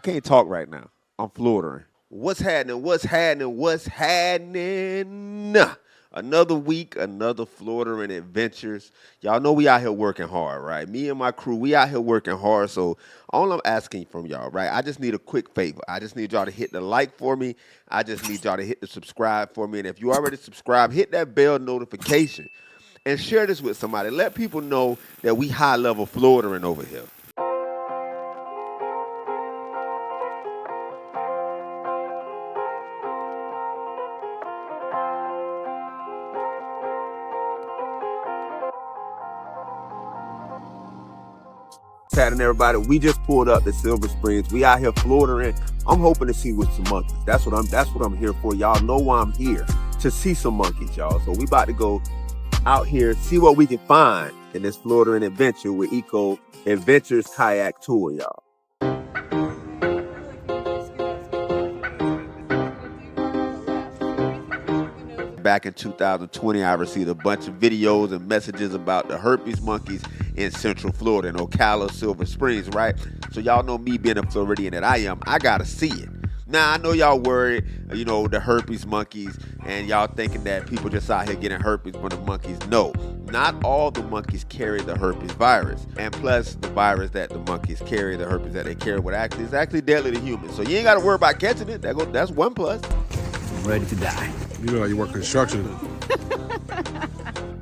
can't talk right now. I'm floatering. What's happening? What's happening? What's happening? Another week, another floatering adventures. Y'all know we out here working hard, right? Me and my crew, we out here working hard. So all I'm asking from y'all, right? I just need a quick favor. I just need y'all to hit the like for me. I just need y'all to hit the subscribe for me. And if you already subscribed, hit that bell notification and share this with somebody. Let people know that we high level floatering over here. What's happening, everybody? We just pulled up to Silver Springs. We out here floatering. I'm hoping to see with some monkeys. That's what I'm here for. Y'all know why I'm here, to see some monkeys, y'all. So we about to go out here, see what we can find in this floatering adventure with Eco Adventures Kayak Tour, y'all. Back in 2020, I received a bunch of videos and messages about the herpes monkeys in Central Florida, in Ocala, Silver Springs, right? So y'all know me being a Floridian that I am, I gotta see it. Now, I know y'all worried, you know, the herpes monkeys, and y'all thinking that people just out here getting herpes from the monkeys. No, not all the monkeys carry the herpes virus. And plus, the virus that the monkeys carry, the herpes that they carry, is actually deadly to humans. So you ain't gotta worry about catching it. That's one plus. I'm ready to die. You know how you work construction.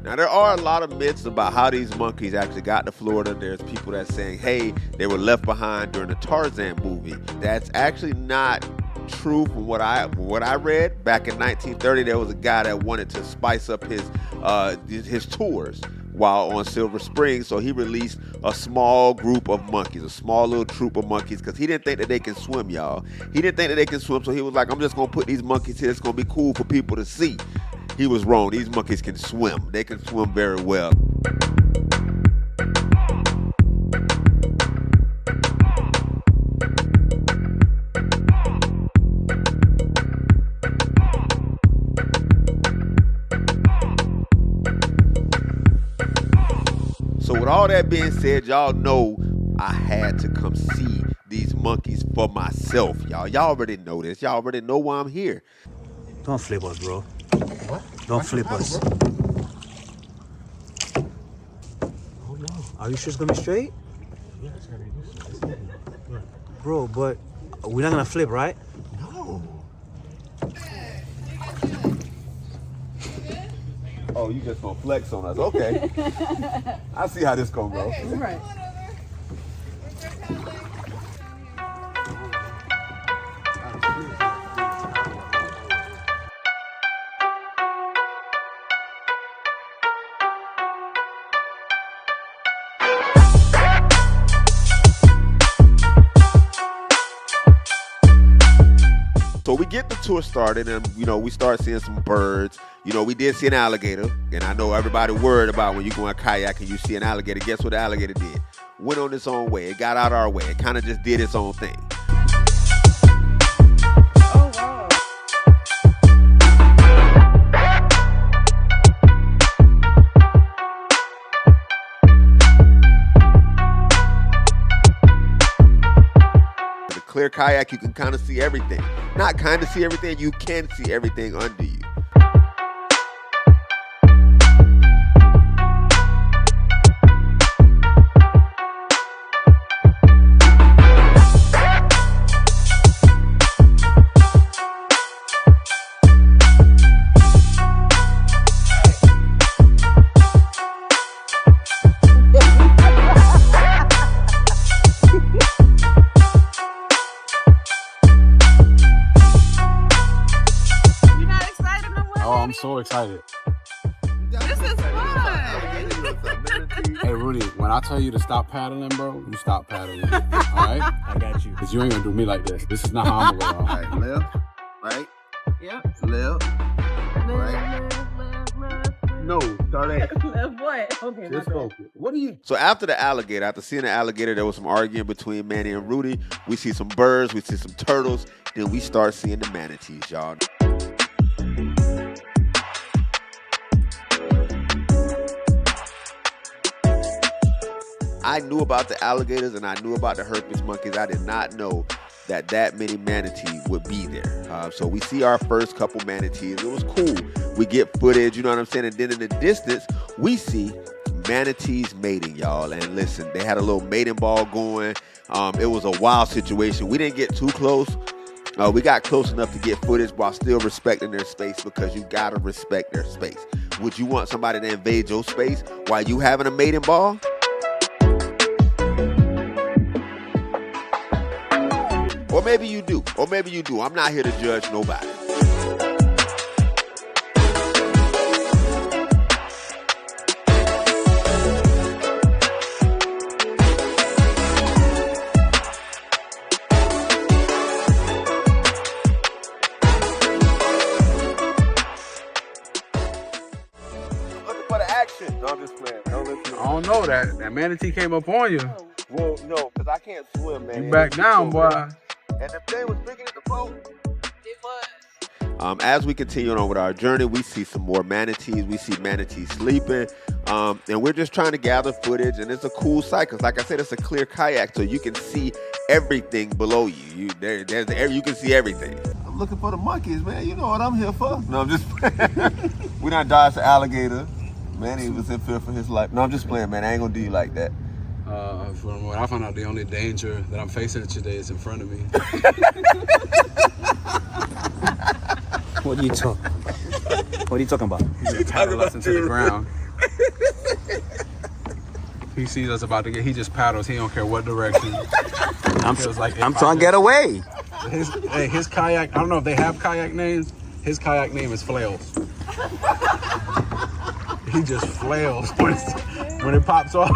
Now, there are a lot of myths about how these monkeys actually got to Florida. There's people that saying, hey, they were left behind during the Tarzan movie. That's actually not true from what I read. Back in 1930, there was a guy that wanted to spice up his tours while on Silver Springs, so he released a small group of monkeys, a small little troop of monkeys, because he didn't think that they can swim, y'all. He didn't think that they can swim, so he was like, I'm just going to put these monkeys here. It's going to be cool for people to see. He was wrong. These monkeys can swim. They can swim very well. So with all that being said, y'all know I had to come see these monkeys for myself, y'all. Y'all already know this. Y'all already know why I'm here. Don't flip us, bro. What? Don't flip us. Oh no. Are you sure it's gonna be straight? Yeah, it's gonna be this. Bro, but we're not gonna flip, right? No. Oh, you just gonna flex on us. Okay. I see how this gonna go. Okay, right. So we get the tour started, and you know, we start seeing some birds. You know, we did see an alligator, and I know everybody worried about when you go on kayak and you see an alligator. Guess what the alligator did? Went on its own way. It got out our way. It kind of just did its own thing. Oh, wow. With a clear kayak, you can kind of see everything. Not kind of see everything, you can see everything under you. I'm so excited. This is fun. Hey, Rudy, when I tell you to stop paddling, bro, you stop paddling. All right? I got you. Because you ain't going to do me like this. This is not how I'm going to go. All right, left, right, Yep. left, Left. no, start at. Left what? Okay, my Just bad. focus. What are you? So after the alligator, after seeing the alligator, there was some arguing between Manny and Rudy. We see some birds, we see some turtles, then we start seeing the manatees, y'all. I knew about the alligators and I knew about the herpes monkeys. I did not know that many manatees would be there. So we see our first couple manatees. It was cool. We get footage, you know what I'm saying? And then in the distance, we see manatees mating, y'all. And listen, they had a little mating ball going. It was a wild situation. We didn't get too close. We got close enough to get footage while still respecting their space, because you gotta respect their space. Would you want somebody to invade your space while you having a mating ball? Or maybe you do. Or maybe you do. I'm not here to judge nobody. No, I'm just playing. I don't know that manatee came up on you. Well, no, because I can't swim, man. You back down, boy. And the thing was bigger than the boat. It was. As we continue on with our journey, we see some more manatees. We see manatees sleeping. And we're just trying to gather footage. And it's a cool sight because, like I said, it's a clear kayak, so you can see everything below you. You can see everything. I'm looking for the monkeys, man. You know what I'm here for. No, I'm just playing. We done dodged the alligator. Man, he was in fear for his life. No, I'm just playing, man. I ain't gonna do you like that. From what I found out, the only danger that I'm facing today is in front of me. What are you talking about? What are you talking about? He's just paddle us into the ground. He sees us about to get, he just paddles. He don't care what direction. I'm trying to get away. His kayak, I don't know if they have kayak names. His kayak name is Flails. He just flails when it pops off.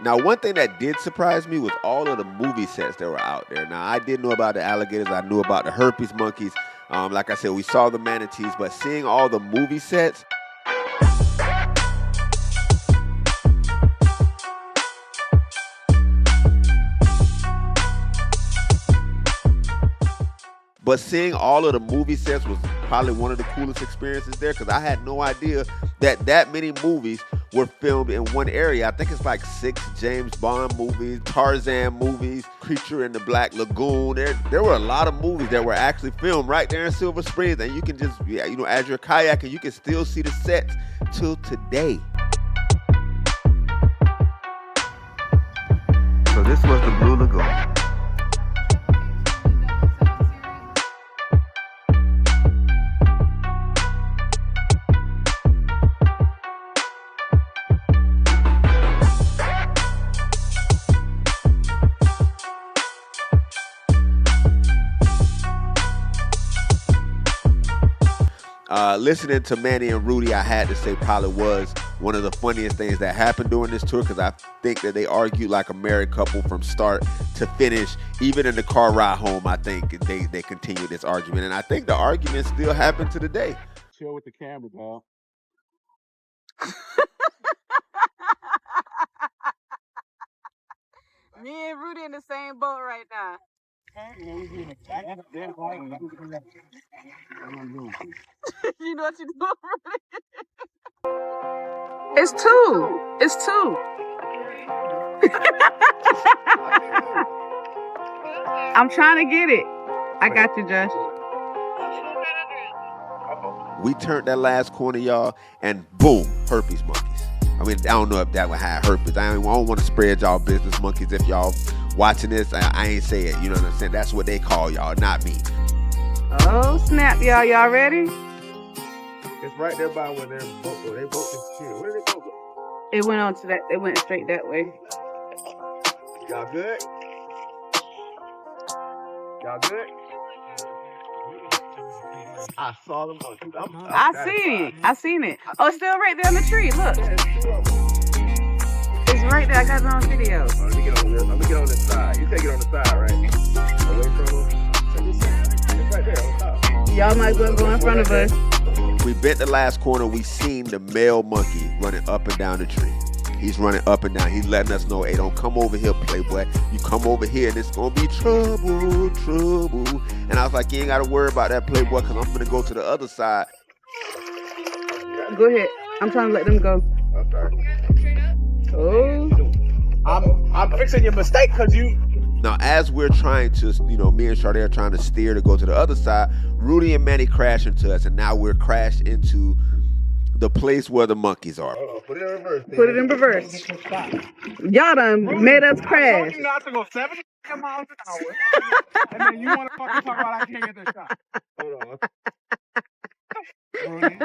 Now, one thing that did surprise me was all of the movie sets that were out there. Now, I did know about the alligators. I knew about the herpes monkeys. Like I said, we saw the manatees, but seeing all the movie sets, seeing all of the movie sets was probably one of the coolest experiences there, because I had no idea that many movies were filmed in one area. I think it's like 6 James Bond movies, Tarzan movies, Creature in the Black Lagoon. There were a lot of movies that were actually filmed right there in Silver Springs, and you can just, as you're kayaking, you can still see the sets till today. So this was the Blue Lagoon. Listening to Manny and Rudy, I had to say probably was one of the funniest things that happened during this tour, because I think that they argued like a married couple from start to finish. Even in the car ride home, I think they continued this argument, and I think the argument still happened to today. Chill with the camera, pal. Me and Rudy in the same boat right now. You know what you're doing, Rudy? It's 2. It's 2. I'm trying to get it. I got you, Josh. We turned that last corner, y'all, and boom, herpes monkeys. I mean, I don't know if that would have herpes. I don't want to spread y'all business, monkeys. If y'all watching this, I ain't say it. You know what I'm saying? That's what they call y'all, not me. Oh, snap, y'all. Y'all ready? It's right there by where they both is chill. Where did they both go? It went on to that. It went straight that way. Y'all good? Y'all good? I saw them. I seen it. Oh, it's still right there on the tree. Look. It's right there. I got it on video. Let me get on this side. You take it on the side, right? Away from them. It's right there on top. Y'all might as well go in front of us. We bent the last corner. We seen the male monkey running up and down the tree. He's running up and down. He's letting us know, hey, don't come over here, playboy. You come over here and it's going to be trouble, trouble. And I was like, you ain't got to worry about that, playboy, because I'm going to go to the other side. Go ahead. I'm trying to let them go. Oh. I'm fixing your mistake because you. Now, as we're trying to, me and Sade are trying to steer to go to the other side, Rudy and Manny crash into us, and now we're crashed into the place where the monkeys are. Put it in reverse. Put it in reverse. Y'all done made us I crash. told you not to go 70 miles an hour, and then you want to fucking talk about I can't get this shot. Hold on. Rudy.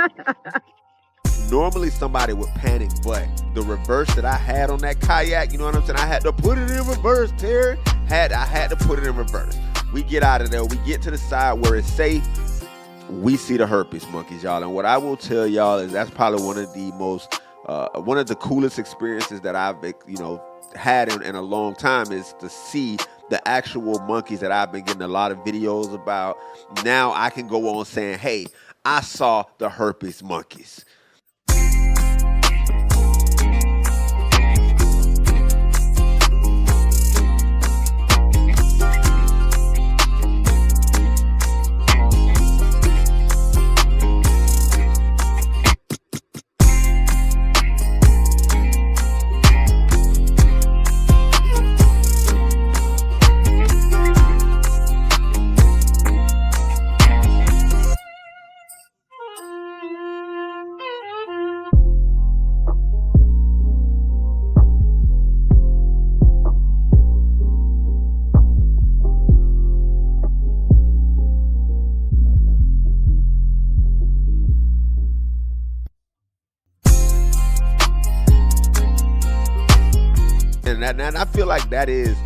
Normally somebody would panic, but the reverse that I had on that kayak, you know what I'm saying? I had to put it in reverse, Terry. I had to put it in reverse. We get out of there. We get to the side where it's safe. We see the herpes monkeys, y'all. And what I will tell y'all is that's probably one of the coolest experiences that I've, had in a long time, is to see the actual monkeys that I've been getting a lot of videos about. Now I can go on saying, hey, I saw the herpes monkeys. And I feel like that is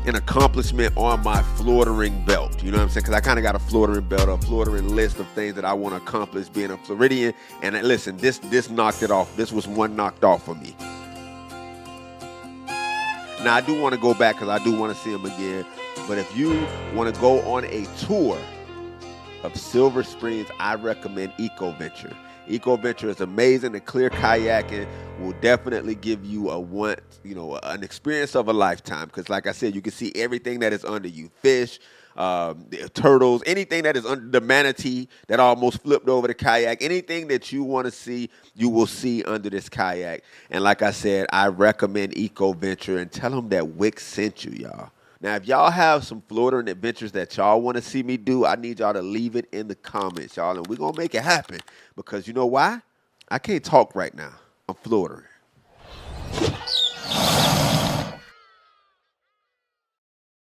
an accomplishment on my Floridian belt. You know what I'm saying? Because I kind of got a Floridian belt, a Floridian list of things that I want to accomplish being a Floridian. And listen, this knocked it off. This was one knocked off for me. Now, I do want to go back because I do want to see them again. But if you want to go on a tour of Silver Springs, I recommend EcoVenture. EcoVenture is amazing. The clear kayaking will definitely give you an experience of a lifetime. Because like I said, you can see everything that is under you. Fish, turtles, anything that is under the manatee that almost flipped over the kayak. Anything that you want to see, you will see under this kayak. And like I said, I recommend EcoVenture, and tell them that Wick sent you, y'all. Now, if y'all have some Floridian adventures that y'all want to see me do, I need y'all to leave it in the comments, y'all. And we're going to make it happen. Because you know why? I can't talk right now. I'm Floridian.